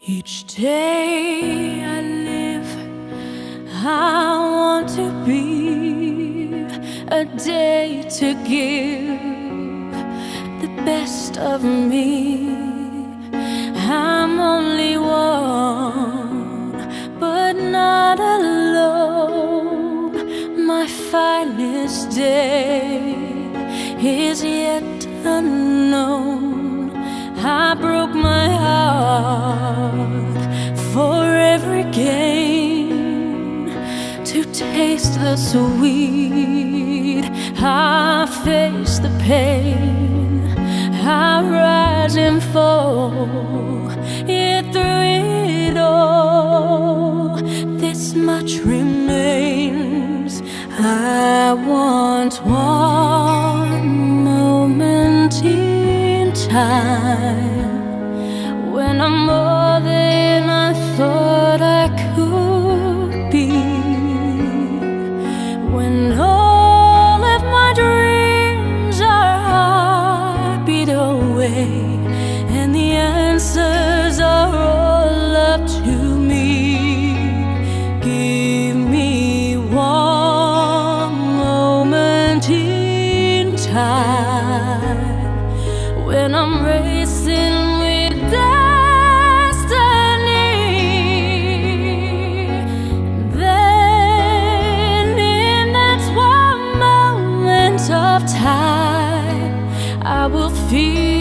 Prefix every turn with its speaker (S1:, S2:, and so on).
S1: Each day I live, I want to be a day to give the best of me. I'm only one, but not alone. My finest day is yet unknown. I broke my heart for every gain, to taste the sweet. I face the pain, I rise and fall, yet through it all, this much remains. I want one moment in time, when I'm more than I thought I could be, when all of my dreams are heartbeat away, and the answers are all up to me. Give me one moment in time, when I'm racing with destiny. Then in that one moment of time, I will feel